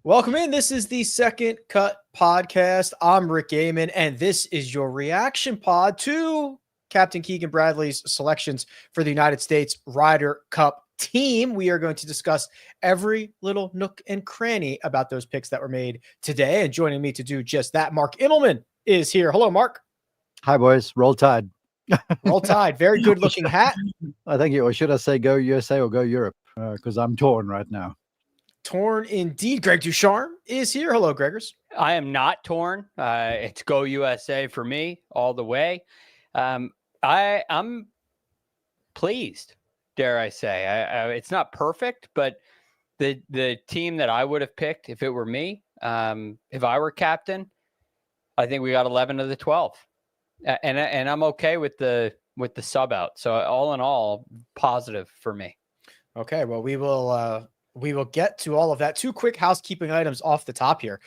Welcome in. This is the Second Cut Podcast. I'm Rick Gehman, and this is your reaction pod to Captain Keegan Bradley's selections for the United States Ryder Cup team. We are going to discuss every little nook and cranny about those picks that were made today. And joining me to do just that, Mark Immelman is here. Hello, Mark. Hi, boys. Roll Tide. Roll Tide. Very good looking hat. Thank you. Or should I say go USA or go Europe? Because I'm torn right now. Torn indeed. Greg DuCharme is here. Hello, Gregors. I am not torn. It's go USA for me all the way. I'm pleased, dare I say. It's not perfect, but the team that I would have picked if it were me, if I were captain, I think we got 11 of the 12, and I'm okay with the sub out. So all in all, positive for me. Okay, well, we will get to all of that. Two quick housekeeping items off the top here.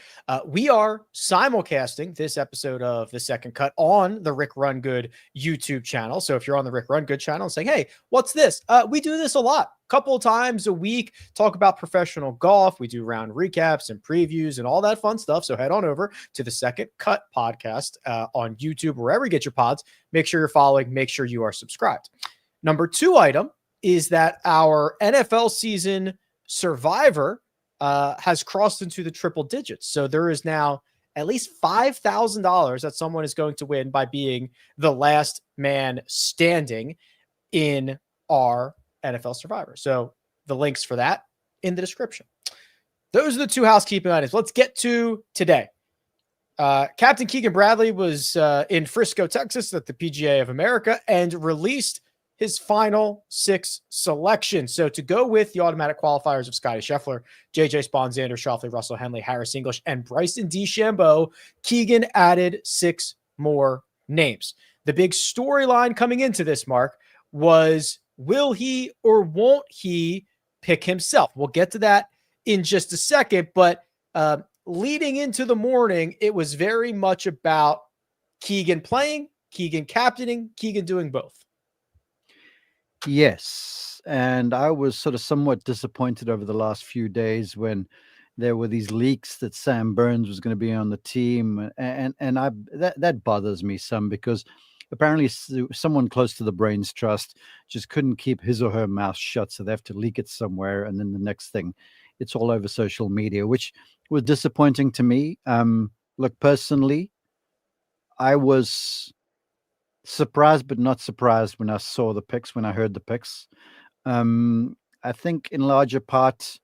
We are simulcasting this episode of The Second Cut on the Rick Run Good YouTube channel. So if you're on the Rick Run Good channel and saying, hey, what's this? We do this a lot. Couple of times a week, talk about professional golf. We do round recaps and previews and all that fun stuff. So head on over to the Second Cut Podcast on YouTube, wherever you get your pods. Make sure you're following. Make sure you are subscribed. Number two item is that our NFL season Survivor has crossed into the triple digits. So there is now at least $5,000 that someone is going to win by being the last man standing in our NFL Survivor. So the links for that in the description. Those are the two housekeeping items. Let's get to today. Captain Keegan Bradley was in Frisco, Texas at the PGA of America and released his final 6 selections. So to go with the automatic qualifiers of Scotty Scheffler, JJ Spawn, Xander Schauffele, Russell Henley, Harris English, and Bryson DeChambeau, Keegan added 6 more names. The big storyline coming into this, Mark, was will he or won't he pick himself? We'll get to that in just a second, but leading into the morning, it was very much about Keegan playing, Keegan captaining, Keegan doing both. Yes, and I was sort of somewhat disappointed over the last few days when there were these leaks that Sam Burns was going to be on the team, and that bothers me some because apparently someone close to the Brains Trust just couldn't keep his or her mouth shut, so they have to leak it somewhere, and then the next thing, it's all over social media, which was disappointing to me. Look, personally, I was surprised but not surprised when I saw the picks, when I heard the picks. I think in larger part,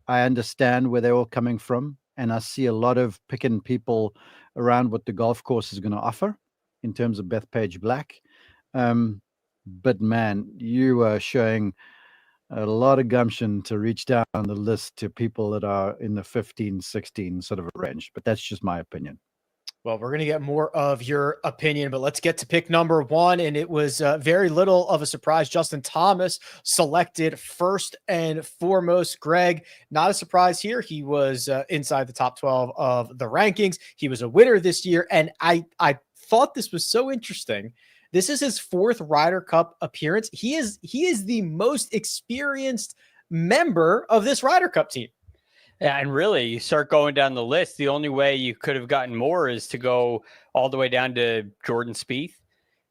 I understand where they're all coming from, and I see a lot of picking people around what the golf course is going to offer in terms of Bethpage Black. But man, you are showing a lot of gumption to reach down the list to people that are in the 15, 16 sort of a range, but that's just my opinion. Well, we're going to get more of your opinion, but let's get to pick number 1. And it was very little of a surprise. Justin Thomas selected first and foremost. Greg, not a surprise here. He was inside the top 12 of the rankings. He was a winner this year. And I thought this was so interesting. This is his 4th Ryder Cup appearance. He is the most experienced member of this Ryder Cup team. Yeah, and really, you start going down the list, the only way you could have gotten more is to go all the way down to Jordan Spieth,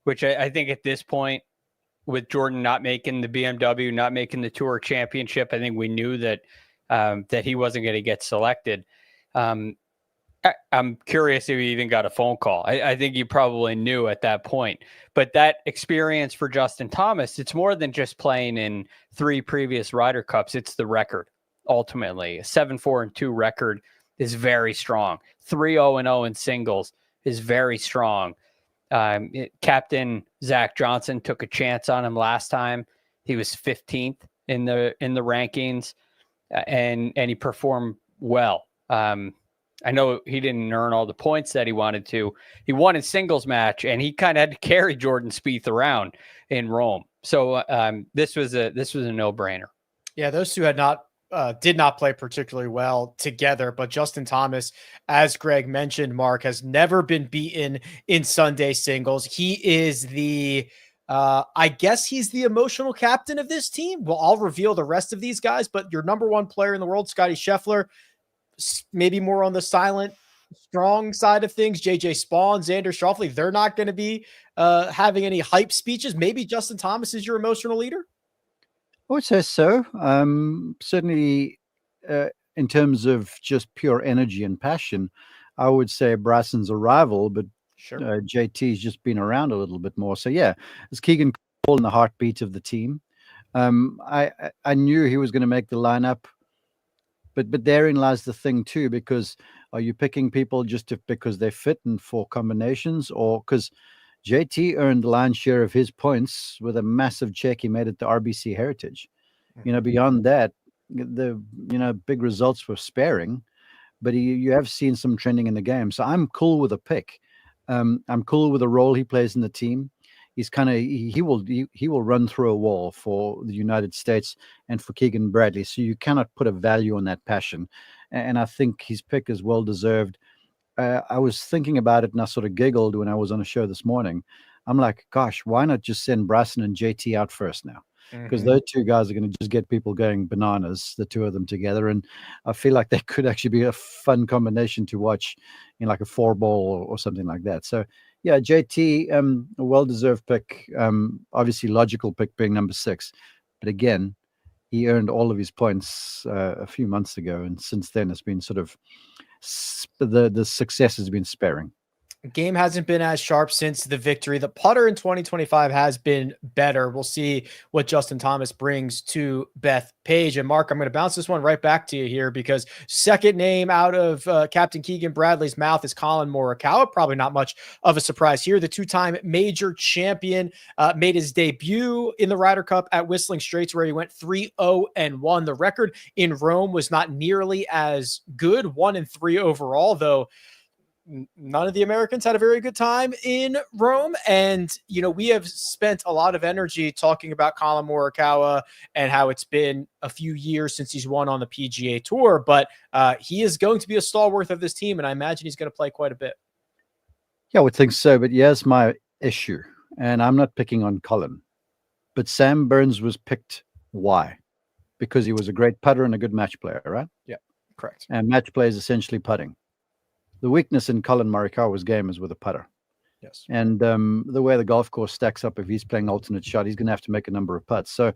which I think at this point, with Jordan not making the BMW, not making the Tour Championship, I think we knew that that he wasn't going to get selected. I'm curious if he even got a phone call. I think he probably knew at that point. But that experience for Justin Thomas, it's more than just playing in 3 previous Ryder Cups. It's the record. Ultimately, a 7-4-2 record is very strong. 3-0-0 in singles is very strong. Captain Zach Johnson took a chance on him last time. He was 15th in the rankings, and he performed well. I know he didn't earn all the points that he wanted to. He won his singles match, and he kind of had to carry Jordan Spieth around in Rome. So this was a no-brainer. Yeah, those two did not play particularly well together, but Justin Thomas, as Greg mentioned, Mark, has never been beaten in Sunday singles. He is I guess he's the emotional captain of this team. Well, I'll reveal the rest of these guys, but your number 1 player in the world, Scotty Scheffler, maybe more on the silent, strong side of things. JJ Spawn, Xander Schauffele, they're not going to be having any hype speeches. Maybe Justin Thomas is your emotional leader. I would say so. Certainly, in terms of just pure energy and passion, I would say Bryson's a rival, but Sure. JT's just been around a little bit more. So yeah, it's Keegan Cole in the heartbeat of the team. I knew he was going to make the lineup, but therein lies the thing too, because are you picking people just because they fit in for combinations, or because JT earned the lion's share of his points with a massive check he made at the RBC Heritage. Beyond that, the big results were sparing, but you have seen some trending in the game. So I'm cool with a pick. I'm cool with the role he plays in the team. He's kind of he will run through a wall for the United States and for Keegan Bradley. So you cannot put a value on that passion, and I think his pick is well deserved. I was thinking about it and I sort of giggled when I was on a show this morning. I'm like, gosh, why not just send Bryson and JT out first now? Because those two guys are going to just get people going bananas, the two of them together. And I feel like they could actually be a fun combination to watch in like a 4-ball or something like that. So, yeah, JT, a well-deserved pick. Obviously, logical pick being number 6. But again, he earned all of his points a few months ago. And since then, it's been sort of the success has been sparing. Game hasn't been as sharp since the victory. The putter in 2025 has been better. We'll see what Justin Thomas brings to Bethpage. And Mark, I'm going to bounce this one right back to you here, because second name out of Captain Keegan Bradley's mouth is Collin Morikawa. Probably not much of a surprise here. The two-time major champion made his debut in the Ryder Cup at Whistling Straits, where he went 3-0-1. The record in Rome was not nearly as good, 1-3 overall, though none of the Americans had a very good time in Rome. And, we have spent a lot of energy talking about Collin Morikawa and how it's been a few years since he's won on the PGA Tour, but he is going to be a stalwart of this team, and I imagine he's going to play quite a bit. Yeah, I would think so, but here's my issue, and I'm not picking on Collin, but Sam Burns was picked. Why? Because he was a great putter and a good match player, right? Yeah, correct. And match play is essentially putting. The weakness in Collin Morikawa's game is with a putter. Yes. And the way the golf course stacks up, if he's playing alternate shot, he's going to have to make a number of putts. So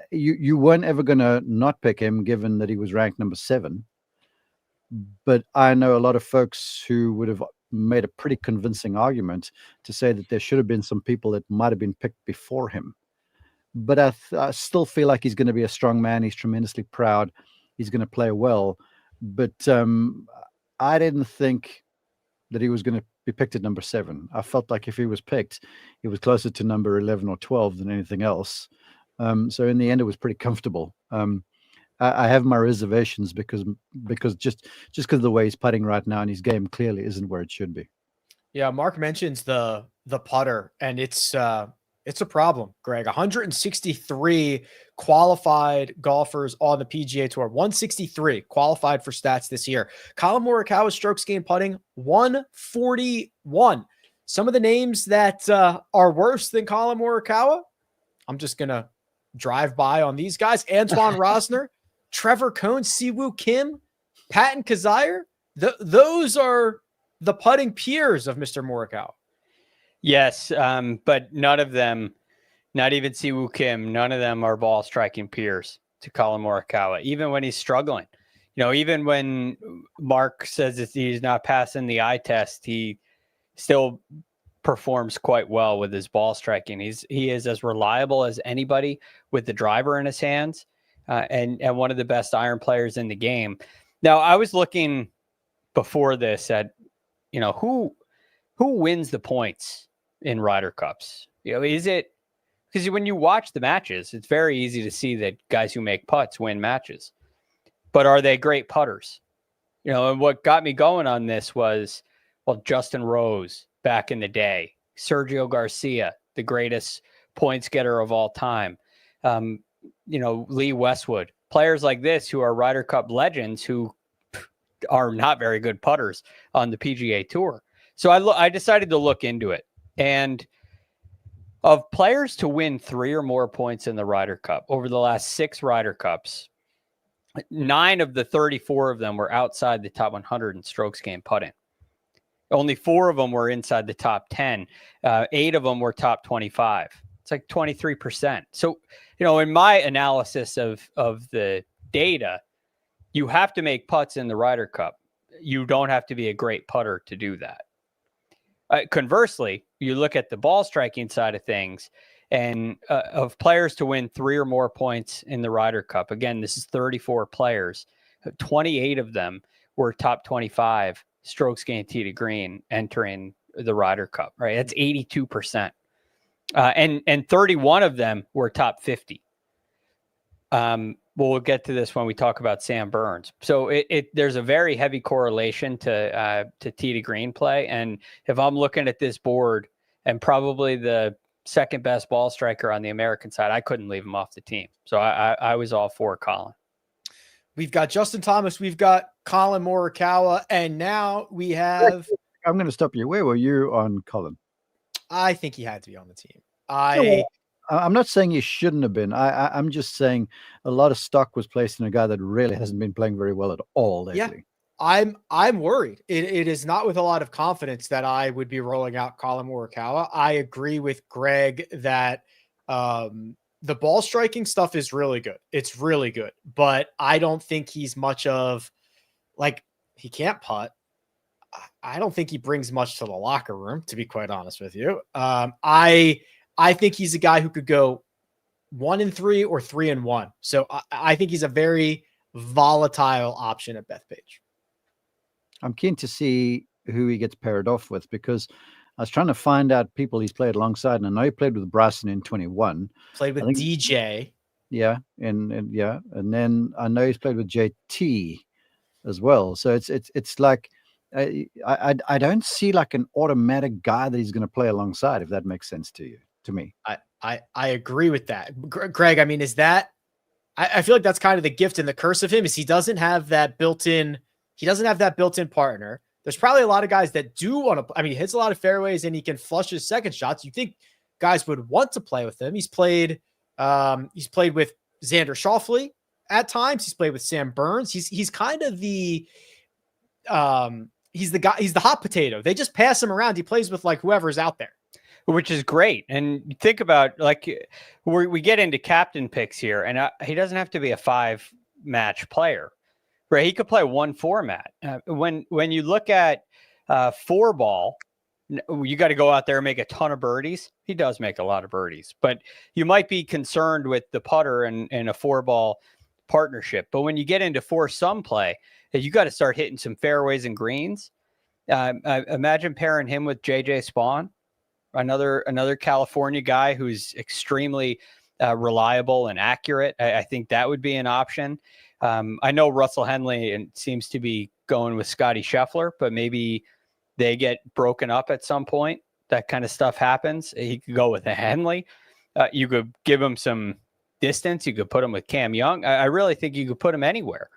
you weren't ever going to not pick him, given that he was ranked number 7. But I know a lot of folks who would have made a pretty convincing argument to say that there should have been some people that might have been picked before him. But I still feel like he's going to be a strong man. He's tremendously proud. He's going to play well. But I didn't think that he was going to be picked at number 7. I felt like if he was picked, he was closer to number 11 or 12 than anything else. So in the end, it was pretty comfortable. I have my reservations because just because of the way he's putting right now, and his game clearly isn't where it should be. Yeah, Mark mentions the putter, and it's a problem, Greg. 163 qualified golfers on the PGA Tour. 163 qualified for stats this year. Collin Morikawa's strokes gained putting 141. Some of the names that are worse than Collin Morikawa, I'm just going to drive by on these guys. Antoine Rosner, Trevor Cohn, Siwoo Kim, Patton Kizzire. Those are the putting peers of Mr. Morikawa. Yes, but none of them, not even Siwoo Kim, none of them are ball striking peers to Collin Morikawa, even when he's struggling. Even when Mark says that he's not passing the eye test, he still performs quite well with his ball striking. He is as reliable as anybody with the driver in his hands, and one of the best iron players in the game. Now, I was looking before this at, who wins the points in Ryder Cups? Is it because when you watch the matches, it's very easy to see that guys who make putts win matches, but are they great putters? And what got me going on this was, Justin Rose back in the day, Sergio Garcia, the greatest points getter of all time. Lee Westwood, players like this who are Ryder Cup legends who are not very good putters on the PGA Tour. So I decided to look into it. And of players to win 3 or more points in the Ryder Cup over the last 6 Ryder Cups, 9 of the 34 of them were outside the top 100 in strokes gained putting. Only 4 of them were inside the top 10. 8 of them were top 25. It's like 23%. So, in my analysis of the data, you have to make putts in the Ryder Cup. You don't have to be a great putter to do that. Conversely, you look at the ball striking side of things, and of players to win 3 or more points in the Ryder Cup. Again, this is 34 players. 28 of them were top 25 strokes gained tee to green entering the Ryder Cup, right? That's 82%. And 31 of them were top 50. We'll get to this when we talk about Sam Burns. So there's a very heavy correlation to tee to green play. And if I'm looking at this board, and probably the second best ball striker on the American side, I couldn't leave him off the team. So I was all for Colin. We've got Justin Thomas, we've got Colin Morikawa, and now we have... I'm going to stop you. Where were you on Colin? I think he had to be on the team. I'm not saying he shouldn't have been. I'm just saying a lot of stock was placed in a guy that really hasn't been playing very well at all lately. Yeah, I'm worried. It is not with a lot of confidence that I would be rolling out Colin Morikawa. I agree with Greg that the ball striking stuff is really good. It's really good, but I don't think he's much of, like, he can't putt. I don't think he brings much to the locker room, to be quite honest with you. I think he's a guy who could go 1-3 or 3-1. So I think he's a very volatile option at Bethpage. I'm keen to see who he gets paired off with, because I was trying to find out people he's played alongside, and I know he played with Bryson in 21. Played with DJ. Yeah, and then I know he's played with JT as well. So it's like I don't see like an automatic guy that he's going to play alongside, if that makes sense to me. I agree with that. Greg, I mean, is that, I feel like that's kind of the gift and the curse of him, is he doesn't have that built-in partner. There's probably a lot of guys that do want to, he hits a lot of fairways and he can flush his second shots. You think guys would want to play with him. He's played with Xander Schauffele at times. He's played with Sam Burns. He's kind of the he's the guy, he's the hot potato. They just pass him around. He plays with like whoever's out there, which is great. And you think about, like, we get into captain picks here, and he doesn't have to be a 5-match player, right? He could play one format. When you look at 4-ball, you got to go out there and make a ton of birdies. He does make a lot of birdies, but you might be concerned with the putter in a 4-ball partnership. But when you get into 4-some play, you got to start hitting some fairways and greens. Imagine pairing him with JJ Spawn, another California guy who's extremely reliable and accurate. I think that would be an option. I know Russell Henley seems to be going with Scotty Scheffler, but maybe they get broken up at some point. That kind of stuff happens. He could go with a Henley. You could give him some distance. You could put him with Cam Young. I really think you could put him anywhere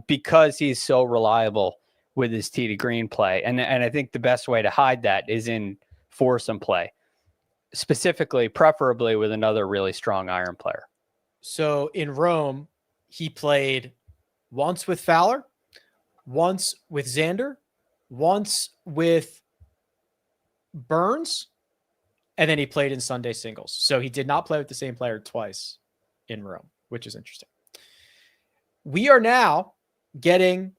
because he's so reliable with his tee to green play. And I think the best way to hide that is in foursome play, specifically, preferably with another really strong iron player. So in Rome, he played once with Fowler, once with Xander, once with Burns, and then he played in Sunday singles. So he did not play with the same player twice in Rome, which is interesting. We are now getting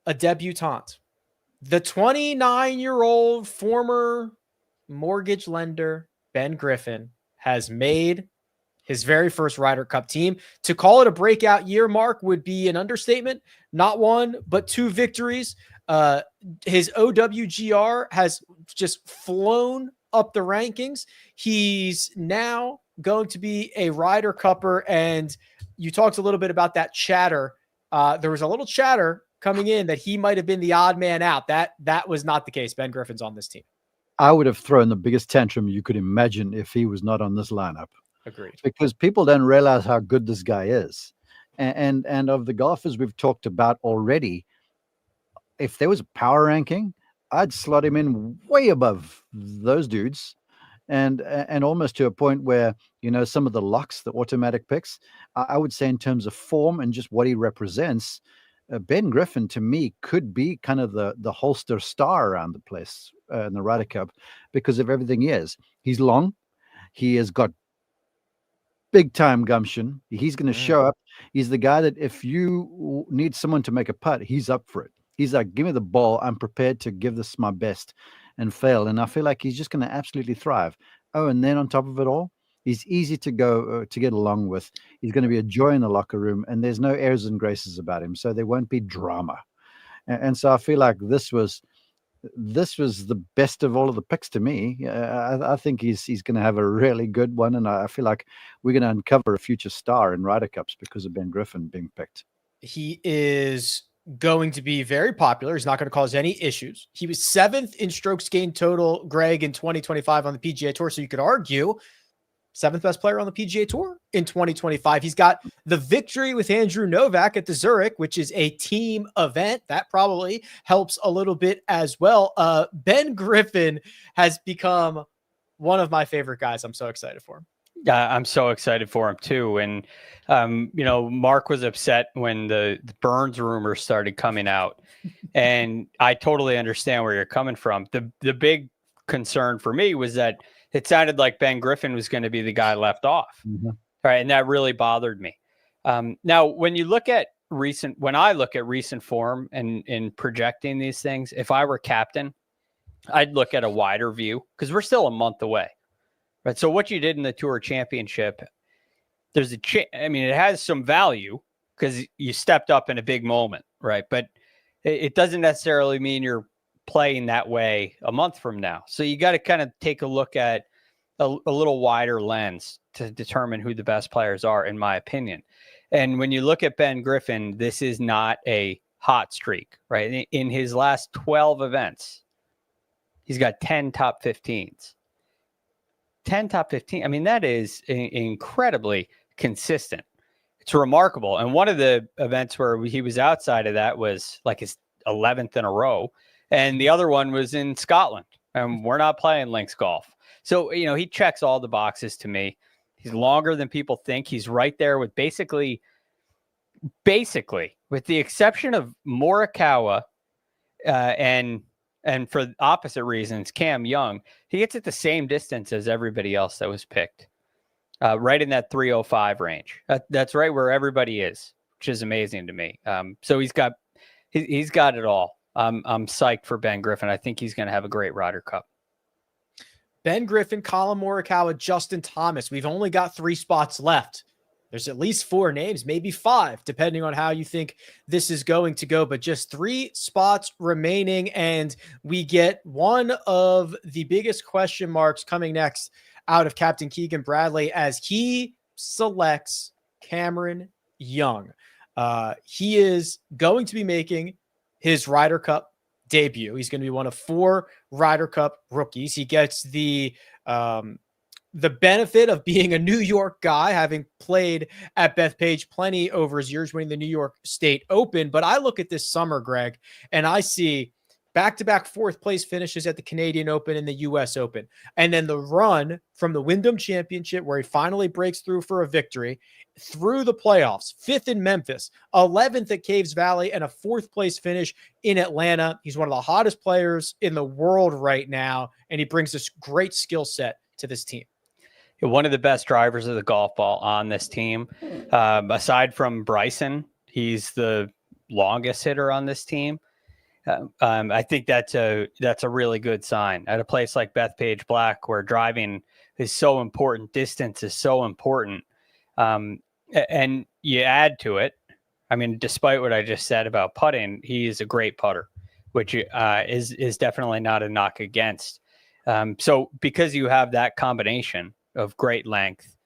a debutante. The 29-year-old former mortgage lender, Ben Griffin, has made his very first Ryder Cup team. To call it a breakout year, Mark, would be an understatement. Not one, but 2 victories. His OWGR has just flown up the rankings. He's now going to be a Ryder Cupper. And you talked a little bit about that chatter. There was a little chatter coming in that he might have been the odd man out. That was not the case. Ben Griffin's on this team. I would have thrown the biggest tantrum you could imagine if he was not on this lineup. Agreed. Because people don't realize how good this guy is. And of the golfers we've talked about already, if there was a power ranking, I'd slot him in way above those dudes. and almost to a point where, some of the locks, the automatic picks, I would say in terms of form and just what he represents, Ben Griffin to me could be kind of the holster star around the place in the Ryder Cup because of everything he is. He's long. He has got big time gumption. He's going to show up. He's the guy that if you need someone to make a putt, he's up for it. He's like, give me the ball. I'm prepared to give this my best and fail. And I feel like he's just going to absolutely thrive. Oh, and then on top of it all, he's easy to go to get along with. He's going to be a joy in the locker room, and there's no airs and graces about him. So there won't be drama. And so I feel like this was the best of all of the picks to me. I think he's going to have a really good one, and I feel like we're going to uncover a future star in Ryder Cups because of Ben Griffin being picked. He is going to be very popular. He's not going to cause any issues. He was 7th in strokes gained total, Greg, in 2025 on the PGA Tour. So you could argue 7th best player on the PGA Tour in 2025. He's got the victory with Andrew Novak at the Zurich, which is a team event. That probably helps a little bit as well. Ben Griffin has become one of my favorite guys. I'm so excited for him. I'm so excited for him too. And, Mark was upset when the Burns rumors started coming out, and I totally understand where you're coming from. The big concern for me was that it sounded like Ben Griffin was going to be the guy left off. Mm-hmm. Right. And that really bothered me. Now, when I look at recent form and in projecting these things, if I were captain, I'd look at a wider view because we're still a month away. Right. So what you did in the Tour Championship, it has some value because you stepped up in a big moment. Right. But it doesn't necessarily mean you're playing that way a month from now. So you got to kind of take a look at a little wider lens to determine who the best players are, in my opinion. And when you look at Ben Griffin, this is not a hot streak, right? In his last 12 events, he's got 10 top 15s. 10 top 15. I mean, that is incredibly consistent. It's remarkable. And one of the events where he was outside of that was like his 11th in a row. And the other one was in Scotland. And we're not playing links golf. So, he checks all the boxes to me. He's longer than people think. He's right there with basically, with the exception of Morikawa and for opposite reasons, Cam Young, he gets at the same distance as everybody else that was picked, right in that 305 range. That's right where everybody is, which is amazing to me. So he's got it all. I'm psyched for Ben Griffin. I think he's going to have a great Ryder Cup. Ben Griffin, Colin Morikawa, Justin Thomas. We've only got 3 spots left. There's at least 4 names, maybe 5, depending on how you think this is going to go, but just 3 spots remaining. And we get one of the biggest question marks coming next out of Captain Keegan Bradley as he selects Cameron Young. He is going to be making his Ryder Cup debut. He's going to be one of 4 Ryder Cup rookies. He gets the benefit of being a New York guy, having played at Bethpage plenty over his years, winning the New York State Open. But I look at this summer, Greg, and I see back-to-back 4th place finishes at the Canadian Open and the US Open. And then the run from the Wyndham Championship, where he finally breaks through for a victory, through the playoffs, 5th in Memphis, 11th at Caves Valley, and a 4th place finish in Atlanta. He's one of the hottest players in the world right now, and he brings this great skill set to this team. One of the best drivers of the golf ball on this team. Aside from Bryson, he's the longest hitter on this team. I think that's a really good sign at a place like Bethpage Black, where driving is so important. Distance is so important. And you add to it, I mean, despite what I just said about putting, he is a great putter, which is definitely not a knock against. So because you have that combination of great length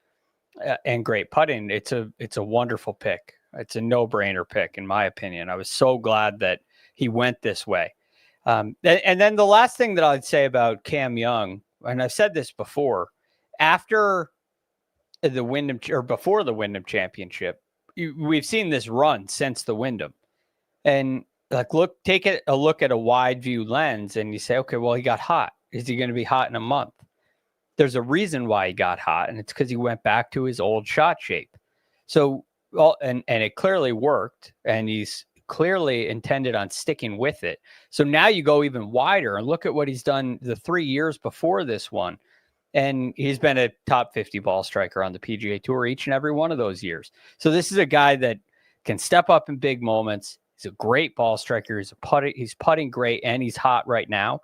and great putting, it's a wonderful pick. It's a no-brainer pick, in my opinion. I was so glad that he went this way. And then the last thing that I'd say about Cam Young, and I've said this before, after the Wyndham or before the Wyndham Championship, we've seen this run since the Wyndham, and take a look at a wide view lens, and you say, okay, well, he got hot. Is he going to be hot in a month? there's a reason why he got hot, and it's because he went back to his old shot shape. So, and it clearly worked, and he's clearly intended on sticking with it. So now you go even wider and look at what he's done the 3 years before this one. And he's been a top 50 ball striker on the PGA Tour each and every one of those years. So this is a guy that can step up in big moments. He's a great ball striker. He's putting great, and he's hot right now.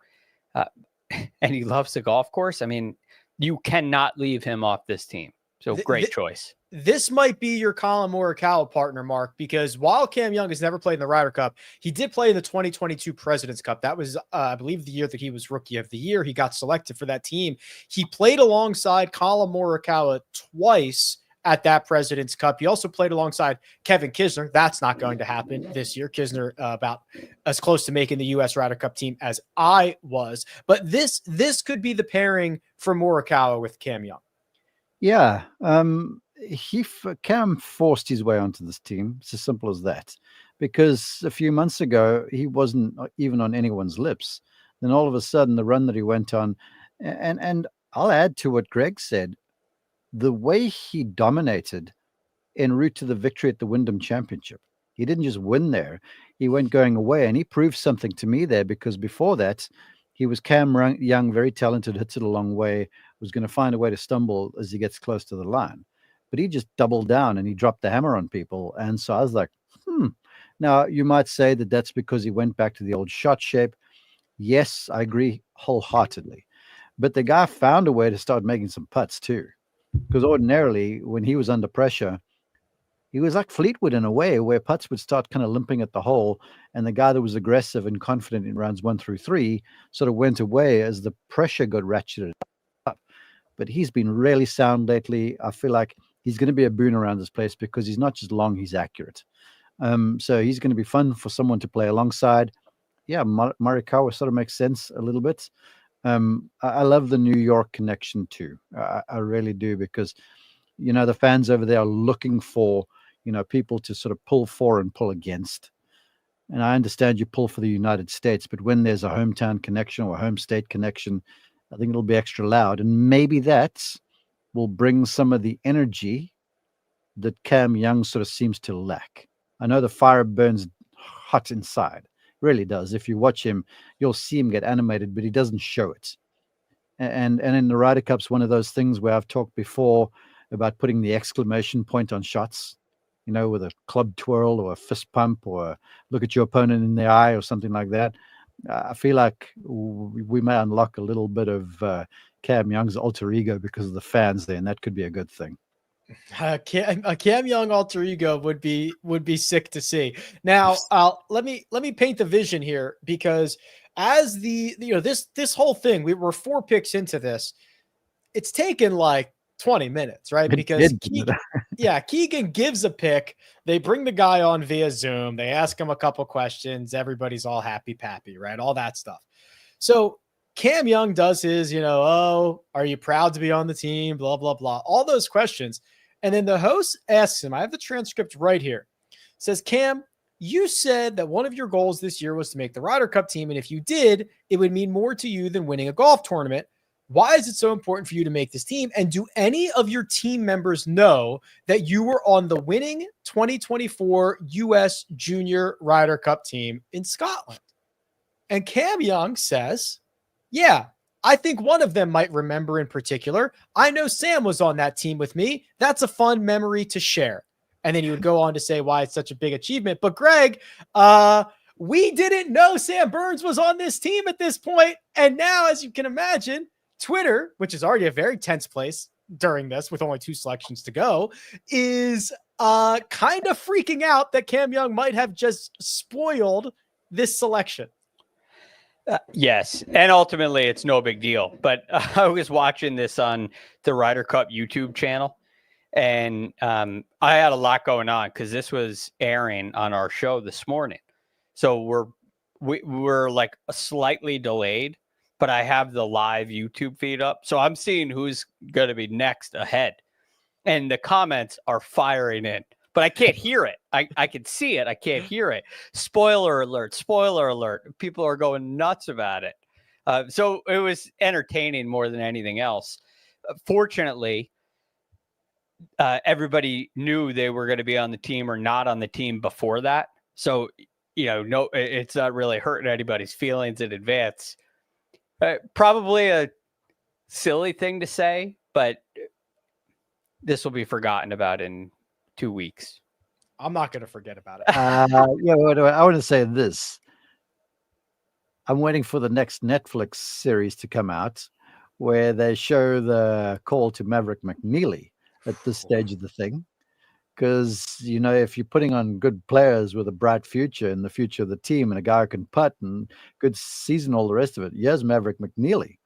And he loves the golf course. I mean, you cannot leave him off this team. So great choice. This might be your Colin Morikawa partner, Mark, because while Cam Young has never played in the Ryder Cup, he did play in the 2022 President's Cup. That was, I believe, the year that he was Rookie of the Year. He got selected for that team. He played alongside Colin Morikawa twice at that President's Cup. He also played alongside Kevin Kisner. That's not going to happen this year. Kisner about as close to making the U.S. Ryder Cup team as I was. But this could be the pairing for Morikawa with Cam Young. Yeah. Cam forced his way onto this team. It's as simple as that. Because a few months ago, he wasn't even on anyone's lips. Then all of a sudden, the run that he went on, and I'll add to what Greg said, the way he dominated en route to the victory at the Wyndham Championship. He didn't just win there. He went going away, and he proved something to me there, because before that, he was Cam Young, very talented, hits it a long way, was going to find a way to stumble as he gets close to the line. But he just doubled down and he dropped the hammer on people. And so I was like, Now, you might say that that's because he went back to the old shot shape. Yes, I agree wholeheartedly. But the guy found a way to start making some putts too. Because ordinarily, when he was under pressure, he was like Fleetwood in a way, where putts would start kind of limping at the hole, and the guy that was aggressive and confident in rounds 1 through 3 sort of went away as the pressure got ratcheted up. But he's been really sound lately. I feel like he's going to be a boon around this place, because he's not just long, he's accurate. So he's going to be fun for someone to play alongside. Yeah, Morikawa sort of makes sense a little bit. I love the New York connection too. I really do, because, the fans over there are looking for, people to sort of pull for and pull against. And I understand you pull for the United States, but when there's a hometown connection or a home state connection, I think it'll be extra loud. And maybe that will bring some of the energy that Cam Young sort of seems to lack. I know the fire burns hot inside. Really does. If you watch him, you'll see him get animated, but he doesn't show it. And in the Ryder Cup's one of those things where I've talked before about putting the exclamation point on shots, with a club twirl or a fist pump or look at your opponent in the eye or something like that. I feel like we may unlock a little bit of Cam Young's alter ego because of the fans there, and that could be a good thing. A Cam Young alter ego would be sick to see. Now, let me paint the vision here, because as this whole thing, we're 4 picks into this. It's taken like 20 minutes, right? Because Keegan gives a pick. They bring the guy on via Zoom. They ask him a couple questions. Everybody's all happy pappy, right? All that stuff. So Cam Young does his, are you proud to be on the team? Blah, blah, blah. All those questions. And then the host asks him, I have the transcript right here. Says, Cam, you said that one of your goals this year was to make the Ryder Cup team. And if you did, it would mean more to you than winning a golf tournament. Why is it so important for you to make this team? And do any of your team members know that you were on the winning 2024 U.S. Junior Ryder Cup team in Scotland? And Cam Young says, yeah, I think one of them might remember in particular. I know Sam was on that team with me. That's a fun memory to share. And then he would go on to say why it's such a big achievement. But Greg, we didn't know Sam Burns was on this team at this point. And now, as you can imagine, Twitter, which is already a very tense place during this with only 2 selections to go, is kind of freaking out that Cam Young might have just spoiled this selection. Yes. And ultimately it's no big deal, but I was watching this on the Ryder Cup YouTube channel, and I had a lot going on because this was airing on our show this morning. So we're like slightly delayed, but I have the live YouTube feed up. So I'm seeing who's going to be next ahead, and the comments are firing in, but I can't hear it. I can see it. I can't hear it. Spoiler alert, spoiler alert. People are going nuts about it. So it was entertaining more than anything else. Fortunately, everybody knew they were going to be on the team or not on the team before that. So, no, it's not really hurting anybody's feelings in advance. Probably a silly thing to say, but this will be forgotten about in 2 weeks. I'm not going to forget about it. I want to say this. I'm waiting for the next Netflix series to come out where they show the call to Maverick McNeely at this stage of the thing. Because, if you're putting on good players with a bright future and the future of the team and a guy who can putt and good season, all the rest of it, here's Maverick McNeely.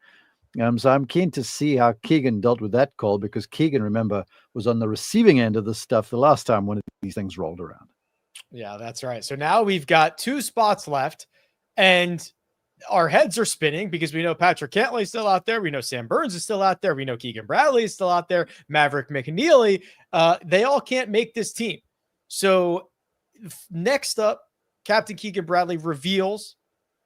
So I'm keen to see how Keegan dealt with that call, because Keegan, remember, was on the receiving end of this stuff the last time one of these things rolled around. Yeah, that's right. So now we've got 2 spots left, and our heads are spinning because we know Patrick Cantlay is still out there. We know Sam Burns is still out there. We know Keegan Bradley is still out there. Maverick McNeely. They all can't make this team. So next up, Captain Keegan Bradley reveals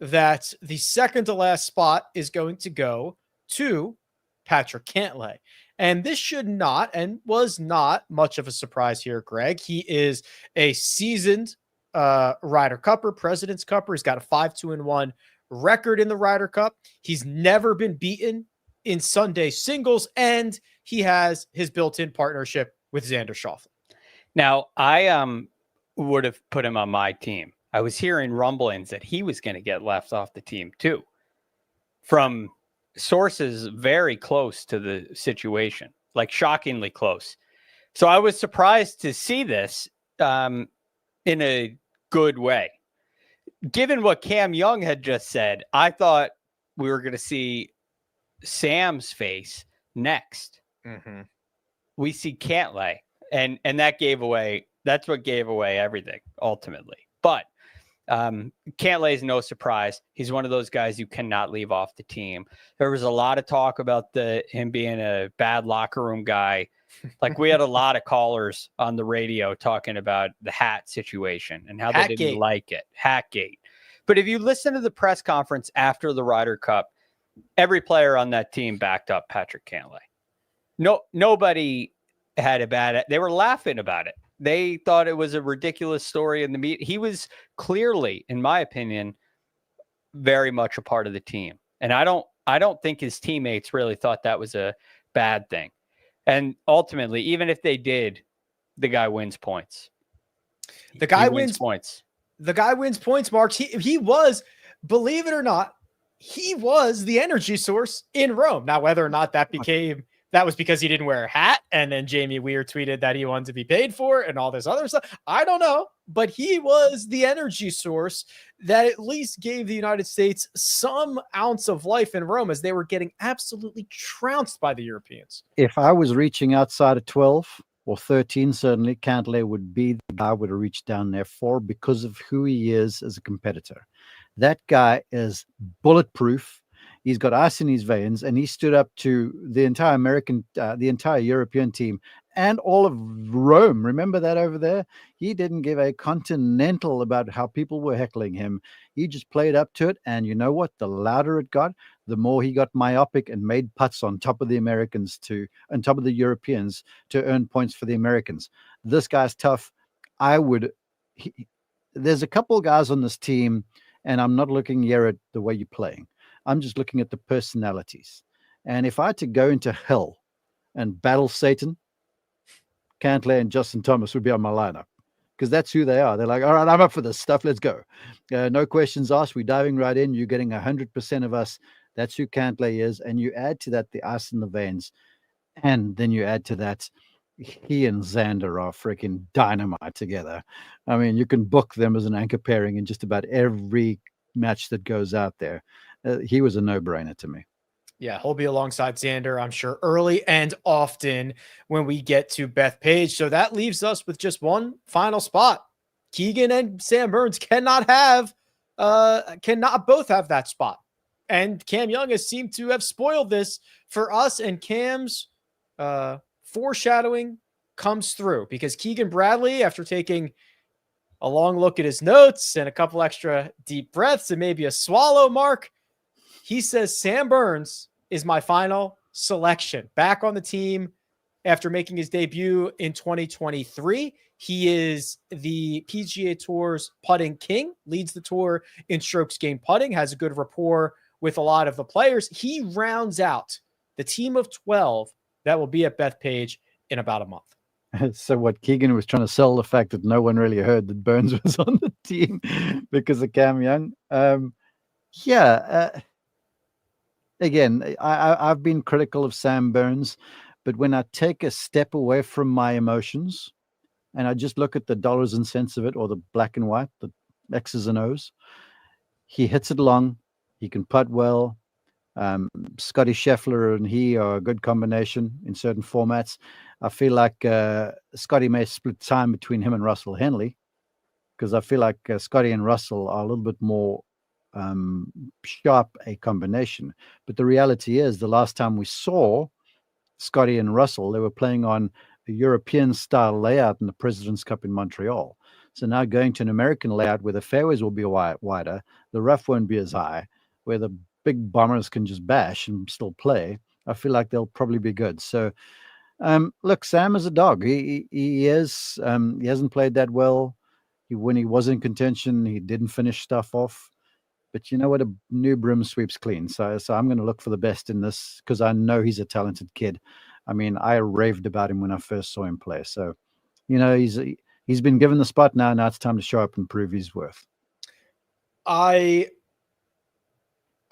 that the second to last spot is going to go to Patrick Cantlay. And this should not and was not much of a surprise here, Greg. He is a seasoned Ryder Cupper, President's Cupper. He's got a 5-2-1 record in the Ryder Cup. He's never been beaten in Sunday singles, and he has his built-in partnership with Xander Schauffele. Now, I would have put him on my team. I was hearing rumblings that he was going to get left off the team too, from sources very close to the situation, like shockingly close. So I was surprised to see this in a good way. Given what Cam Young had just said, I thought we were going to see Sam's face next. Mm-hmm. We see Cantlay, and that's what gave away everything ultimately. But Cantlay is no surprise. He's one of those guys you cannot leave off the team. There was a lot of talk about him being a bad locker room guy. Like, we had a lot of callers on the radio talking about the hat situation and how they didn't like it. Hatgate. But if you listen to the press conference after the Ryder Cup, every player on that team backed up Patrick Cantlay. Nobody had they were laughing about it. They thought it was a ridiculous story in the meet. He was clearly, in my opinion, very much a part of the team. And I don't think his teammates really thought that was a bad thing. And ultimately, even if they did, the guy wins points. The guy wins points. The guy wins points, Mark. He was, believe it or not, he was the energy source in Rome. Now, whether or not that was because he didn't wear a hat, and then Jamie Weir tweeted that he wanted to be paid for and all this other stuff, I don't know. But he was the energy source that at least gave the United States some ounce of life in Rome, as they were getting absolutely trounced by the Europeans. If I was reaching outside of 12 or 13, certainly Cantlay would be the guy I would have reached down there for, because of who he is as a competitor. That guy is bulletproof. He's got ice in his veins, and he stood up to the entire European team and all of Rome. Remember that over there? He didn't give a continental about how people were heckling him. He just played up to it. And you know what? The louder it got, the more he got myopic and made putts on top of the Americans on top of the Europeans to earn points for the Americans. This guy's tough. There's a couple of guys on this team, and I'm not looking here at the way you're playing. I'm just looking at the personalities. And if I had to go into hell and battle Satan, Cantlay and Justin Thomas would be on my lineup, because that's who they are. They're like, all right, I'm up for this stuff. Let's go. No questions asked. We're diving right in. You're getting 100% of us. That's who Cantlay is. And you add to that the ice in the veins. And then you add to that, he and Xander are freaking dynamite together. I mean, you can book them as an anchor pairing in just about every match that goes out there. He was a no-brainer to me. Yeah, he'll be alongside Xander, I'm sure, early and often when we get to Bethpage. So that leaves us with just one final spot. Keegan and Sam Burns cannot both have that spot. And Cam Young has seemed to have spoiled this for us, and Cam's foreshadowing comes through, because Keegan Bradley, after taking a long look at his notes and a couple extra deep breaths and maybe a swallow, Mark, he says Sam Burns is my final selection. Back on the team after making his debut in 2023. He is the PGA Tour's putting king, leads the tour in strokes gained putting, has a good rapport with a lot of the players. He rounds out the team of 12 that will be at Bethpage in about a month. So what Keegan was trying to sell the fact that no one really heard that Burns was on the team because of Cam Young. Again, I've been critical of Sam Burns, but when I take a step away from my emotions and I just look at the dollars and cents of it, or the black and white, the X's and O's, he hits it long. He can putt well. Scotty Scheffler and he are a good combination in certain formats. I feel like Scotty may split time between him and Russell Henley, because I feel like Scotty and Russell are a little bit more sharp a combination. But the reality is, the last time we saw Scotty and Russell, they were playing on a European style layout in the President's Cup in Montreal. So now going to an American layout where the fairways will be wider, the rough won't be as high, where the big bombers can just bash and still play, I feel like they'll probably be good. So look, Sam is a dog. He is. He hasn't played that well. When he was in contention, he didn't finish stuff off. But you know what? A new broom sweeps clean. So I'm going to look for the best in this, because I know he's a talented kid. I mean, I raved about him when I first saw him play. So, you know, he's been given the spot now. Now it's time to show up and prove his worth. I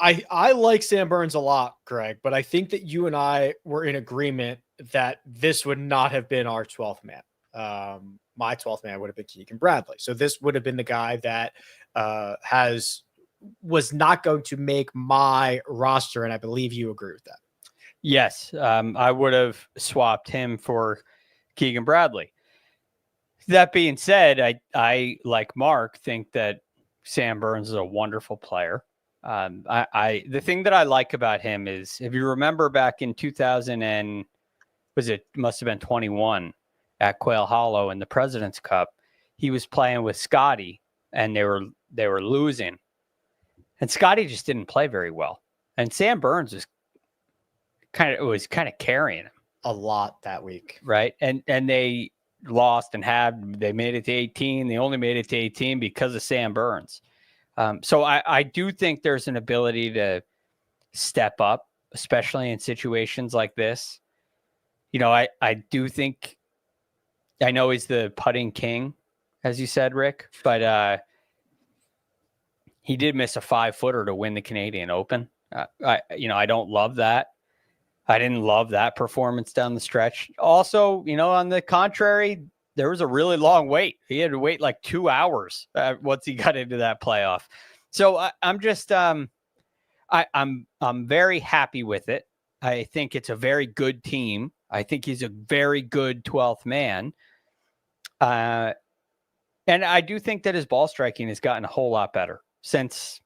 like Sam Burns a lot, Greg, but I think that you and I were in agreement that this would not have been our 12th man. My 12th man would have been Keegan Bradley. So this would have been the guy that was not going to make my roster, and I believe you agree with that. Yes, I would have swapped him for Keegan Bradley. That being said, I like Mark, think that Sam Burns is a wonderful player. The thing that I like about him is, if you remember back in 2000 and must have been 21 at Quail Hollow in the President's Cup, he was playing with Scotty and they were losing, and Scotty just didn't play very well, and Sam Burns was kind of carrying him a lot that week, right? And they lost and they made it to 18. They only made it to 18 because of Sam Burns. So I do think there's an ability to step up, especially in situations like this. You know, I do think, I know he's the putting king, as you said, Rick, but he did miss a 5-footer to win the Canadian Open. I don't love that. I didn't love that performance down the stretch. Also, on the contrary, there was a really long wait. He had to wait like 2 hours once he got into that playoff. So I'm just, I'm very happy with it. I think it's a very good team. I think he's a very good 12th man. And I do think that his ball striking has gotten a whole lot better since,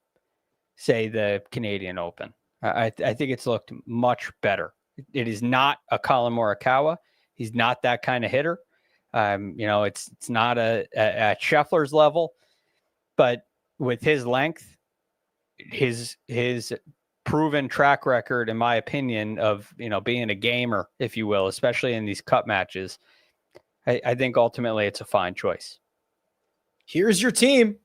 say, the Canadian Open. I think it's looked much better. It is not a Colin Morikawa. He's not that kind of hitter. It's not at Scheffler's level, but with his length, his proven track record, in my opinion, of being a gamer, if you will, especially in these cup matches, I think ultimately it's a fine choice. Here's your team.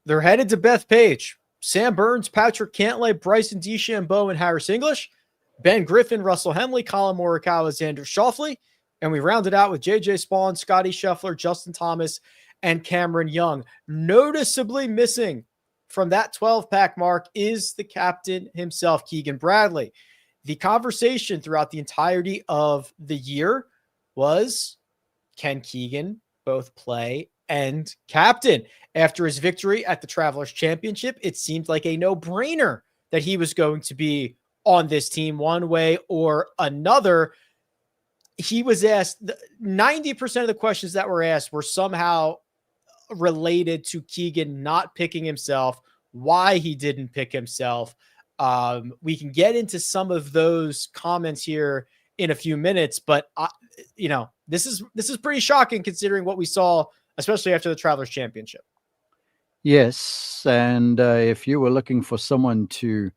They're headed to Bethpage. Sam Burns, Patrick Cantlay, Bryson DeChambeau, and Harris English. Ben Griffin, Russell Henley, Colin Morikawa, Xander Schauffele. And we rounded out with J.J. Spawn, Scotty Scheffler, Justin Thomas, and Cameron Young. Noticeably missing from that 12-pack mark is the captain himself, Keegan Bradley. The conversation throughout the entirety of the year was, can Keegan both play and captain? After his victory at the Travelers Championship, it seemed like a no-brainer that he was going to be on this team one way or another. He was asked, 90% of the questions that were asked were somehow related to Keegan not picking himself, why he didn't pick himself. We can get into some of those comments here in a few minutes, but this is pretty shocking considering what we saw, especially after the Travelers Championship. Yes, and if you were looking for someone to,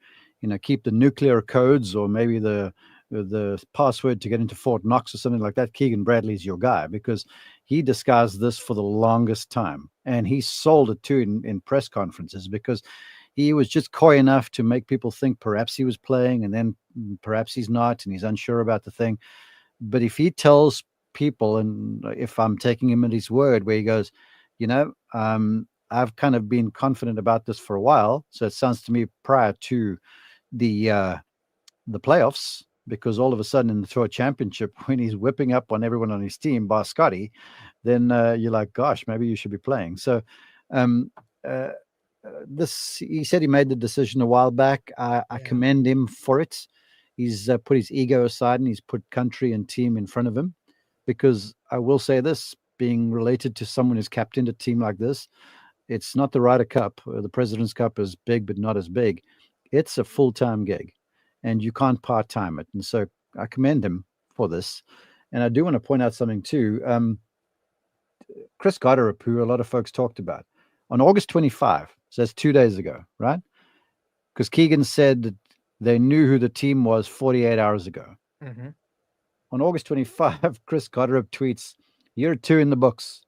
keep the nuclear codes, or maybe the the password to get into Fort Knox or something like that, Keegan Bradley's your guy, because he disguised this for the longest time. And he sold it too in press conferences, because he was just coy enough to make people think perhaps he was playing and then perhaps he's not, and he's unsure about the thing. But if he tells people, and if I'm taking him at his word, where he goes, I've kind of been confident about this for a while. So it sounds to me prior to the playoffs, because all of a sudden in the Tour Championship, when he's whipping up on everyone on his team, bar Scotty, then you're like, gosh, maybe you should be playing. So he said he made the decision a while back. I commend him for it. He's put his ego aside and he's put country and team in front of him, because I will say this, being related to someone who's captained a team like this, it's not the Ryder Cup. The President's Cup is big, but not as big. It's a full-time gig, and you can't part-time it. And so I commend him for this. And I do want to point out something too. Chris Gotterup, who a lot of folks talked about, on August 25, so that's 2 days ago, right? Because Keegan said that they knew who the team was 48 hours ago. Mm-hmm. On August 25, Chris Gotterup tweets, "Year 2 in the books.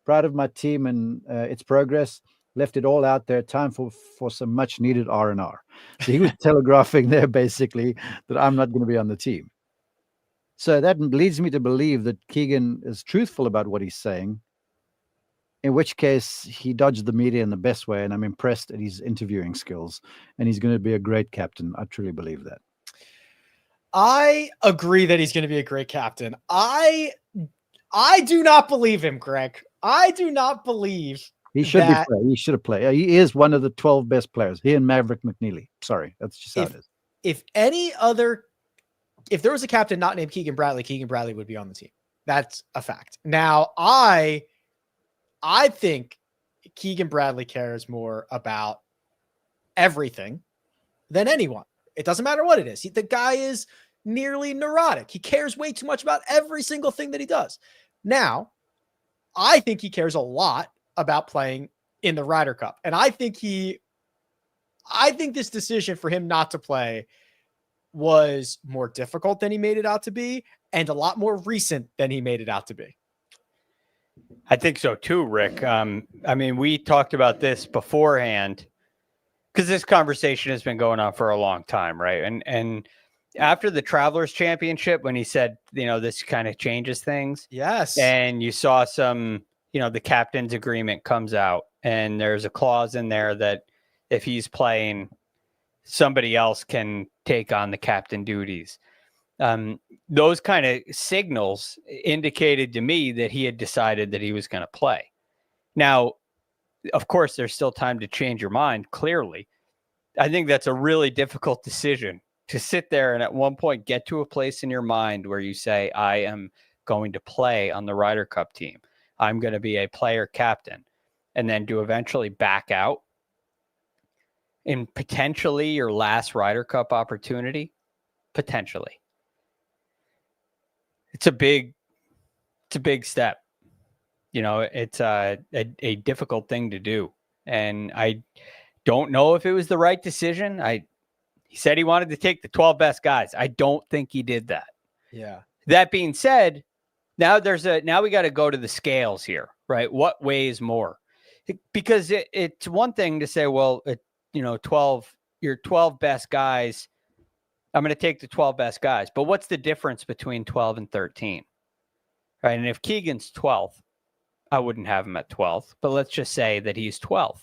Proud of my team and its progress. Left it all out there. Time for some much needed R&R." So he was telegraphing there basically that I'm not going to be on the team. So that leads me to believe that Keegan is truthful about what he's saying, in which case he dodged the media in the best way. And I'm impressed at his interviewing skills, and he's going to be a great captain. I truly believe that. I agree that he's going to be a great captain. I do not believe him, Greg. I do not believe he should be play. He should have played. He is one of the 12 best players. He and Maverick McNeely. Sorry, that's just how it is. If there was a captain not named Keegan Bradley would be on the team. That's a fact. Now, I think Keegan Bradley cares more about everything than anyone. It doesn't matter what it is. The guy is nearly neurotic. He cares way too much about every single thing that he does. Now, I think he cares a lot about playing in the Ryder Cup. And I think this decision for him not to play was more difficult than he made it out to be, and a lot more recent than he made it out to be. I think so too, Rick. I mean, we talked about this beforehand, because this conversation has been going on for a long time, right? And after the Travelers Championship, when he said, this kind of changes things. Yes. And you saw some, the captain's agreement comes out, and there's a clause in there that if he's playing, somebody else can take on the captain duties. Those kind of signals indicated to me that he had decided that he was going to play. Now, of course, there's still time to change your mind, clearly. I think that's a really difficult decision, to sit there and at one point get to a place in your mind where you say, I am going to play on the Ryder Cup team. I'm going to be a player captain, and then to eventually back out in potentially your last Ryder Cup opportunity. Potentially. It's a big step. It's a difficult thing to do. And I don't know if it was the right decision. He said he wanted to take the 12 best guys. I don't think he did that. Yeah. That being said, now we got to go to the scales here, right? What weighs more? Because it's one thing to say, well, 12, your 12 best guys, I'm going to take the 12 best guys. But what's the difference between 12 and 13? Right? And if Keegan's 12th, I wouldn't have him at 12th. But let's just say that he's 12th.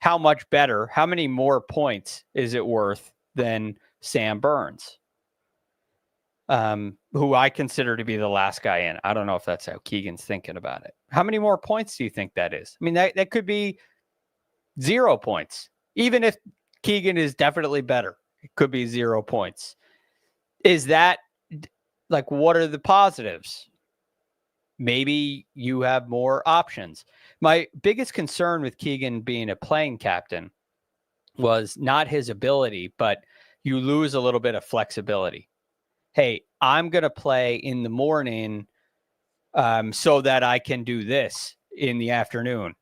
How much better, how many more points is it worth than Sam Burns, who I consider to be the last guy in? I don't know if that's how Keegan's thinking about it. How many more points do you think that is? I mean, that could be 0 points. Even if Keegan is definitely better, it could be 0 points. Is that, like, what are the positives? Maybe you have more options. My biggest concern with Keegan being a playing captain was not his ability, but you lose a little bit of flexibility. Hey, I'm going to play in the morning so that I can do this in the afternoon.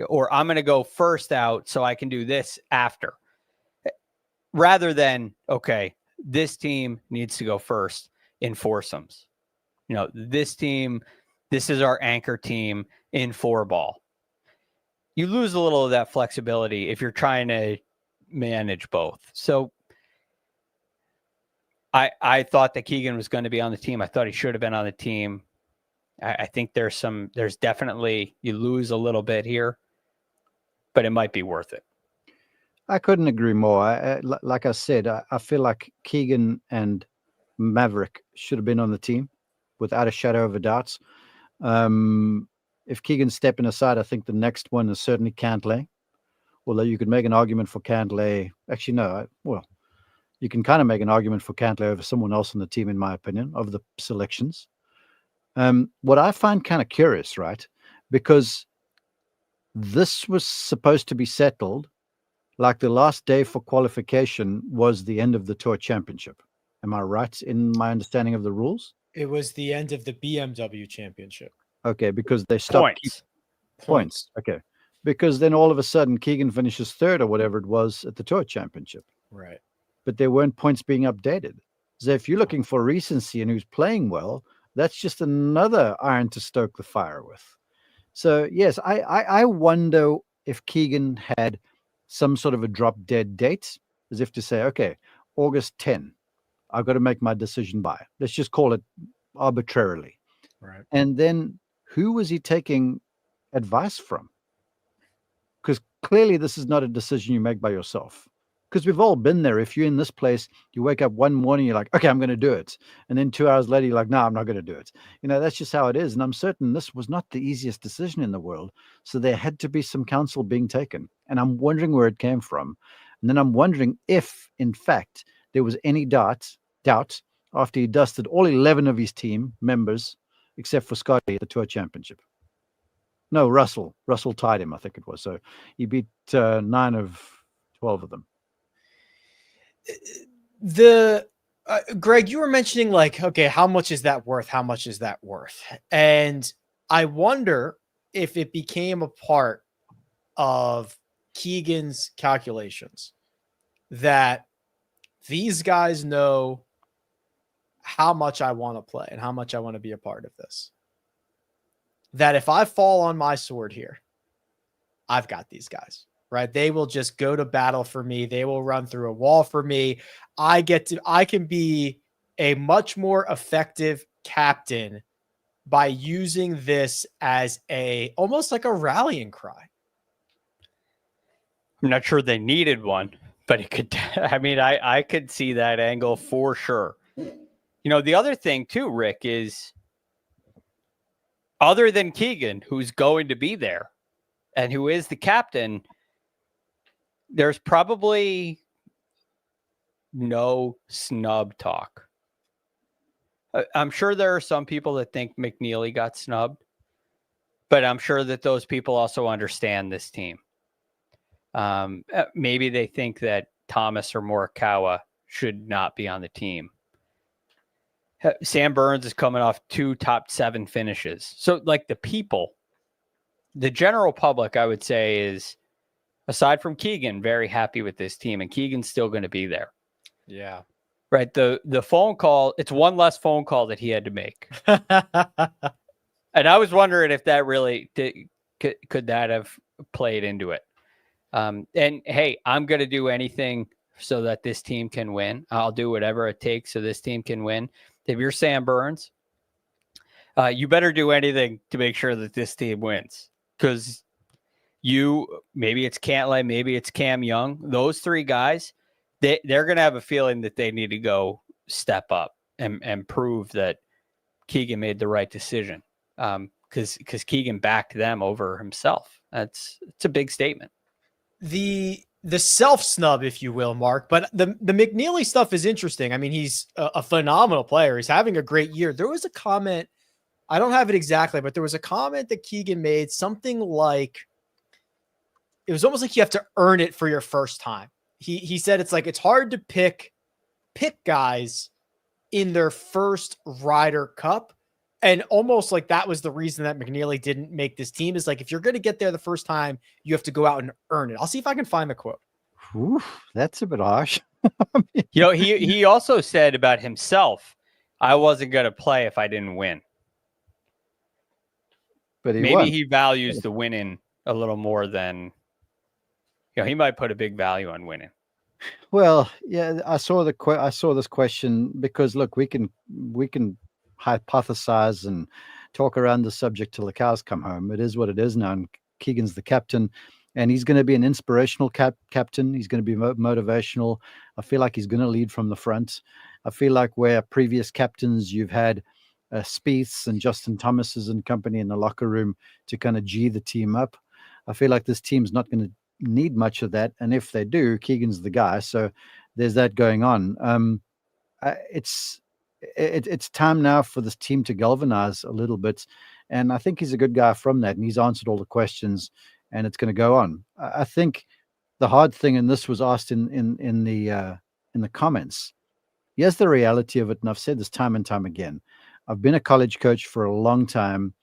Or I'm going to go first out so I can do this after. Rather than, okay, this team needs to go first in foursomes. This team, this is our anchor team in 4-ball. You lose a little of that flexibility if you're trying to manage both. So I thought that Keegan was going to be on the team. I thought he should have been on the team. I think there's definitely, you lose a little bit here, but it might be worth it. I couldn't agree more. Like I said, I feel like Keegan and Maverick should have been on the team without a shadow of a doubt. If Keegan's stepping aside, I think the next one is certainly Cantlay. Although you could make an argument for Cantlay. Actually, no. You can kind of make an argument for Cantlay over someone else on the team, in my opinion, of the selections. What I find kind of curious, right? Because this was supposed to be settled, like the last day for qualification was the end of the Tour Championship. Am I right in my understanding of the rules? It was the end of the BMW Championship. Okay, because they stopped points. Okay, because then all of a sudden Keegan finishes third or whatever it was at the Tour Championship. Right. But there weren't points being updated. So if you're looking for recency and who's playing well, that's just another iron to stoke the fire with. So yes, I wonder if Keegan had some sort of a drop dead date, as if to say, okay, August 10, I've got to make my decision by. Let's just call it arbitrarily. Right. And then who was he taking advice from? Because clearly this is not a decision you make by yourself. Because we've all been there. If you're in this place, you wake up one morning, you're like, okay, I'm going to do it. And then 2 hours later, you're like, no, I'm not going to do it. That's just how it is. And I'm certain this was not the easiest decision in the world. So there had to be some counsel being taken. And I'm wondering where it came from. And then I'm wondering if, in fact, there was any doubt after he dusted all 11 of his team members, except for Scotty at the Tour Championship. No, Russell. Russell tied him, I think it was. So he beat 9 of 12 of them. Greg, you were mentioning okay, how much is that worth? How much is that worth? And I wonder if it became a part of Keegan's calculations that these guys know how much I want to play and how much I want to be a part of this. That if I fall on my sword here, I've got these guys. Right. They will just go to battle for me. They will run through a wall for me. I can be a much more effective captain by using this as almost like a rallying cry. I'm not sure they needed one, but it could, I could see that angle for sure. The other thing too, Rick, is other than Keegan, who's going to be there and who is the captain, there's probably no snub talk. I'm sure there are some people that think McNeely got snubbed, but I'm sure that those people also understand this team. Maybe they think that Thomas or Morikawa should not be on the team. Sam Burns is coming off 2 top 7 finishes. So the general public, I would say, is, aside from Keegan, very happy with this team, and Keegan's still going to be there. Yeah. Right. The phone call, it's one less phone call that he had to make. And I was wondering if that really could that have played into it. And hey, I'm going to do anything so that this team can win. I'll do whatever it takes so this team can win. If you're Sam Burns, you better do anything to make sure that this team wins, because maybe it's Cantlay, maybe it's Cam Young. Those 3 guys, they're going to have a feeling that they need to go step up and prove that Keegan made the right decision. Because Keegan backed them over himself. It's a big statement. The self snub, if you will, Mark, but the McNeely stuff is interesting. He's a phenomenal player. He's having a great year. There was a comment, I don't have it exactly, but there was a comment that Keegan made, something like, it was almost like you have to earn it for your first time. He said it's hard to pick guys in their first Ryder Cup, and almost like that was the reason that McNeely didn't make this team, is if you're going to get there the first time, you have to go out and earn it. I'll see if I can find the quote. Oof, that's a bit harsh. He also said about himself, I wasn't going to play if I didn't win. But he Maybe won. he values the winning a little more than, he might put a big value on winning. Well, yeah, I saw this question because look, we can hypothesize and talk around the subject till the cows come home. It is what it is now. And Keegan's the captain, and he's going to be an inspirational captain. He's going to be motivational. I feel like he's going to lead from the front. I feel like where previous captains you've had Spieths and Justin Thomas's and company in the locker room to kind of G the team up. I feel like this team's not going to need much of that, and if they do, Keegan's the guy. So there's that going on. It's time now for this team to galvanize a little bit, and I think he's a good guy from that, and he's answered all the questions, and it's going to go on. I think the hard thing, and this was asked in the comments. Here's the reality of it, and I've said this time and time again. I've been a college coach for a long time,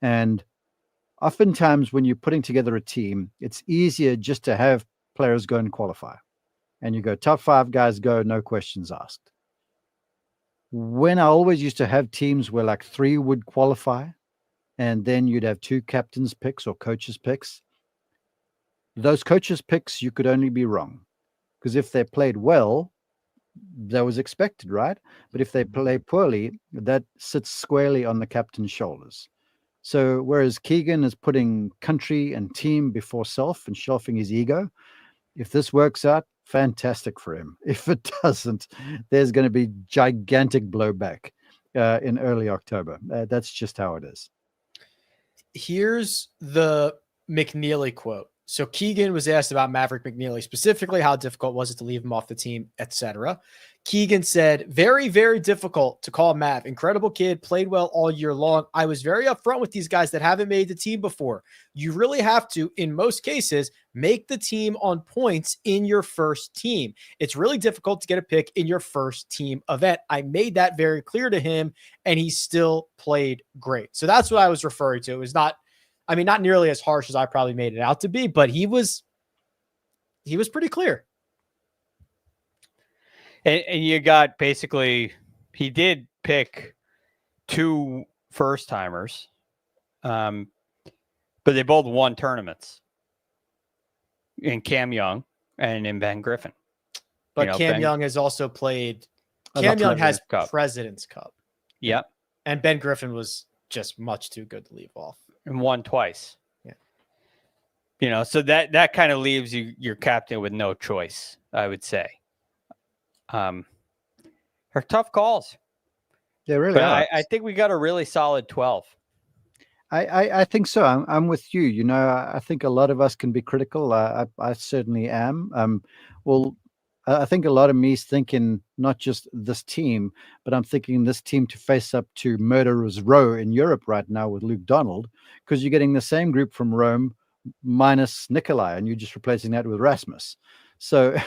and oftentimes when you're putting together a team, it's easier just to have players go and qualify. And you go, top 5 guys go, no questions asked. When I always used to have teams where like 3 would qualify, and then you'd have 2 captains' picks or coaches' picks, those coaches' picks, you could only be wrong. Because if they played well, that was expected, right? But if they play poorly, that sits squarely on the captain's shoulders. So whereas Keegan is putting country and team before self and shelving his ego, if this works out, fantastic for him. If it doesn't, there's going to be gigantic blowback in early October. That's just how it is. Here's the McNeely quote. So Keegan was asked about Maverick McNeely specifically, how difficult was it to leave him off the team, etc. Keegan said, very, very difficult to call Mav. Incredible kid, played well all year long. I was very upfront with these guys that haven't made the team before. You really have to, in most cases, make the team on points in your first team. It's really difficult to get a pick in your first team event. I made that very clear to him, and he still played great. So that's what I was referring to. It was not nearly as harsh as I probably made it out to be, but he was pretty clear. And you got basically, he did pick 2 first-timers, but they both won tournaments in Cam Young and in Ben Griffin. But Cam Young has also played, Cam Young has President's Cup. Yep. And Ben Griffin was just much too good to leave off. And won twice. Yeah. So that kind of leaves your captain with no choice, I would say. They're tough calls. They really are. I think we got a really solid 12. I think so. I'm with you. I think a lot of us can be critical. I certainly am. Well, I think a lot of me is thinking not just this team, but I'm thinking this team to face up to Murderer's Row in Europe right now with Luke Donald, because you're getting the same group from Rome minus Nikolai, and you're just replacing that with Rasmus. So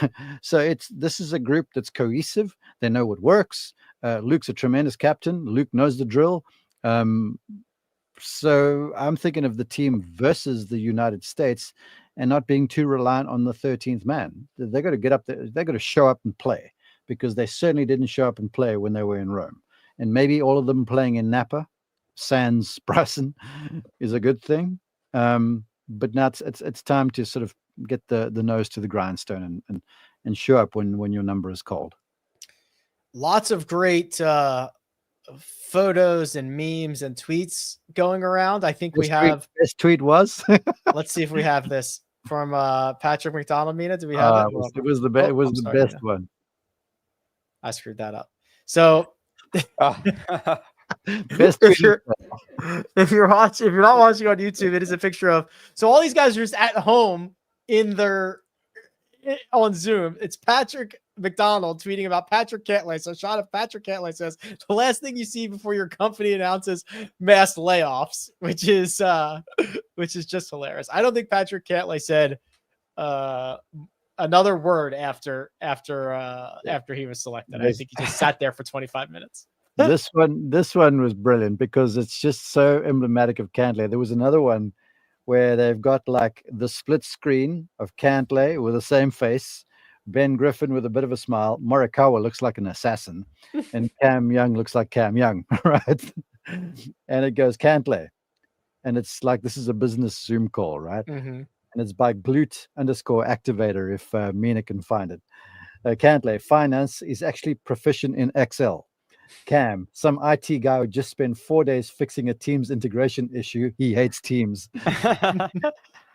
this is a group that's cohesive. They know what works. Luke's a tremendous captain. Luke knows the drill. So I'm thinking of the team versus the United States and not being too reliant on the 13th man. They got to get up there. They got to show up and play, because they certainly didn't show up and play when they were in Rome. And maybe all of them playing in Napa, sans Bryson, is a good thing. But now it's time to sort of get the nose to the grindstone and show up when your number is called. Lots of great photos and memes and tweets going around. I think this tweet was. Let's see if we have this from Patrick McDonald. Mina, do we have it? It was the best. It was the best one. I screwed that up. So best if you're not watching on YouTube, it is a picture of, so all these guys are just at home on Zoom. It's Patrick McDonald tweeting about Patrick Cantlay. So a shot of Patrick Cantlay says, the last thing you see before your company announces mass layoffs, which is just hilarious. I don't think Patrick Cantlay said another word after he was selected. I think he just sat there for 25 minutes. This one was brilliant because it's just so emblematic of Cantlay. There was another one where they've got like the split screen of Cantlay with the same face Ben Griffin with a bit of a smile. Morikawa looks like an assassin. And Cam Young looks like Cam Young, right? And it goes Cantlay. And it's like, this is a business Zoom call, right? Mm-hmm. And it's by glute_activator if Mina can find it. Cantlay, finance is actually proficient in Excel. Cam, some IT guy who just spent 4 days fixing a Teams integration issue. He hates Teams.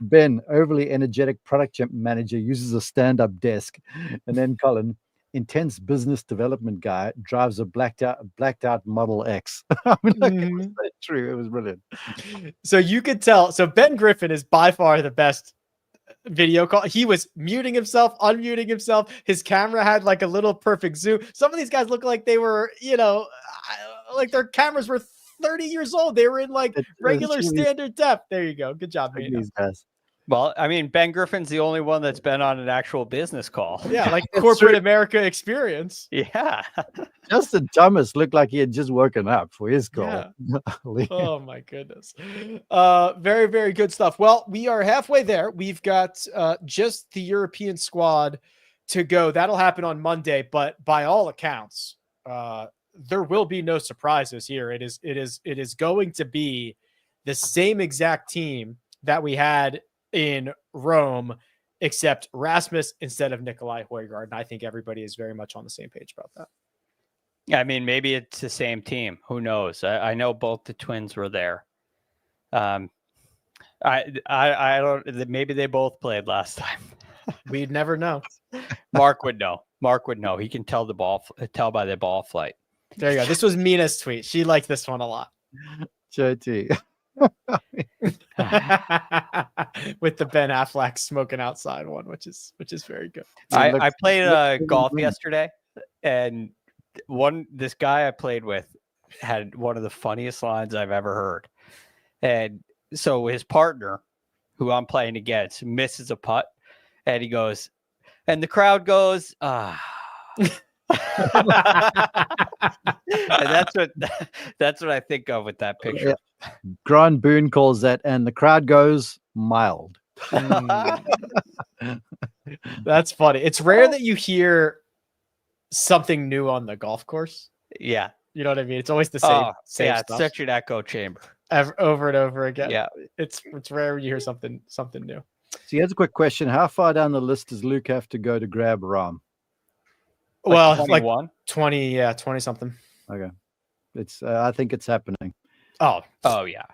Ben, overly energetic product manager, uses a stand-up desk. And then Colin, intense business development guy, drives a blacked out Model X. I mean, like, it was so true. It was brilliant. So you could tell. So Ben Griffin is by far the best video call. He was muting himself, unmuting himself. His camera had like a little perfect zoom. Some of these guys look like they were, like their cameras were 30 years old. They were in like regular standard depth. There you go. Good job, man. These guys. Well, I mean, Ben Griffin's the only one that's been on an actual business call. Yeah, like corporate America experience. Yeah. Justin Thomas looked like he had just woken up for his call. Yeah. Oh my goodness. Very, very good stuff. Well, we are halfway there. We've got just the European squad to go. That'll happen on Monday, but by all accounts, there will be no surprises here. It is going to be the same exact team that we had in Rome, except Rasmus instead of Nikolai Højgaard. And I think everybody is very much on the same page about that. Yeah, I mean, maybe it's the same team. Who knows? I know both the twins were there. I don't. Maybe they both played last time. We'd never know. Mark would know. Mark would know. He can tell by the ball flight. There you go. This was Mina's tweet. She liked this one a lot. JT. With the Ben Affleck smoking outside one, which is very good. I played golf yesterday, and this guy I played with had one of the funniest lines I've ever heard. And so his partner, who I'm playing against, misses a putt, and he goes, and the crowd goes, ah. And that's what I think of with that picture. Yeah. Grant Boone calls that, and the crowd goes mild. That's funny. It's rare that you hear something new on the golf course. Yeah, you know what I mean. It's always the same. Yeah, stuff. It's such an echo chamber. Over and over again. Yeah, it's rare when you hear something new. So here's a quick question: how far down the list does Luke have to go to grab Rom? Well, 21? like 20, 20 something. Okay, it's. I think it's happening. Oh yeah.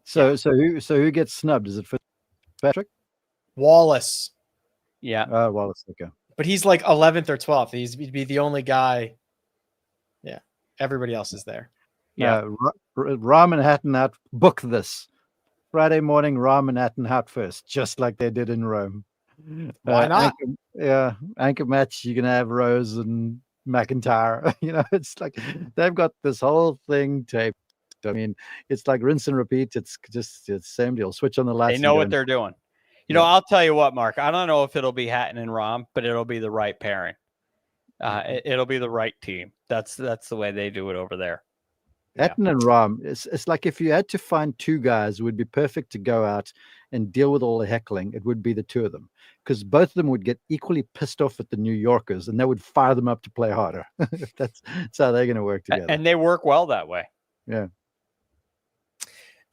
So who gets snubbed? Is it Patrick? Wallace. Yeah. Wallace. Okay. But he's like 11th or 12th. He'd be the only guy. Yeah. Everybody else is there. Yeah. Rom and Hatton out. Book this Friday morning. Rom and Hatton out first, just like they did in Rome. Why not? Anchor match. You can have Rose and McIntyre. It's like they've got this whole thing taped. I mean, it's like rinse and repeat. It's same deal. Switch on the lights. They know what they're doing. You know, I'll tell you what, Mark. I don't know if it'll be Hatton and Rom, but it'll be the right pairing. It'll be the right team. That's the way they do it over there. Hatton and Rom. It's like if you had to find two guys who would be perfect to go out and deal with all the heckling, it would be the two of them, because both of them would get equally pissed off at the New Yorkers, and they would fire them up to play harder. That's how they're going to work together. And they work well that way. Yeah.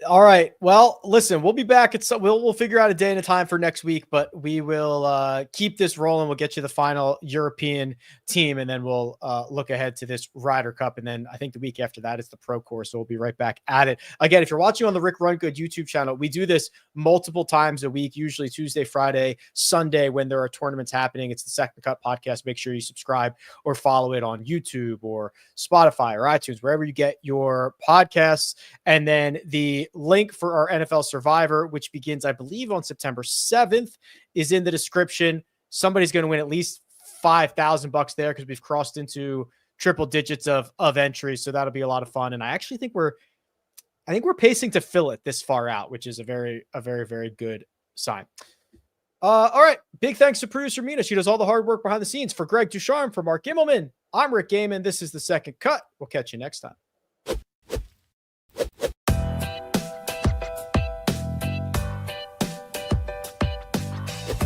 All right. Well, listen, we'll be back. We'll figure out a day and a time for next week, but we will keep this rolling. We'll get you the final European team, and then we'll look ahead to this Ryder Cup. And then I think the week after that is the Pro Course. So we'll be right back at it. Again, if you're watching on the Rick Run Good YouTube channel, we do this multiple times a week, usually Tuesday, Friday, Sunday when there are tournaments happening. It's the Second Cut podcast. Make sure you subscribe or follow it on YouTube or Spotify or iTunes, wherever you get your podcasts. And then the link for our NFL Survivor, which begins, I believe, on September 7th, is in the description. Somebody's going to win at least $5,000 there because we've crossed into triple digits of entries. So that'll be a lot of fun. And I actually think we're pacing to fill it this far out, which is a very, very good sign. All right. Big thanks to producer Mina. She does all the hard work behind the scenes. For Greg DuCharme, for Mark Immelman, I'm Rick Gehman. This is The Second Cut. We'll catch you next time.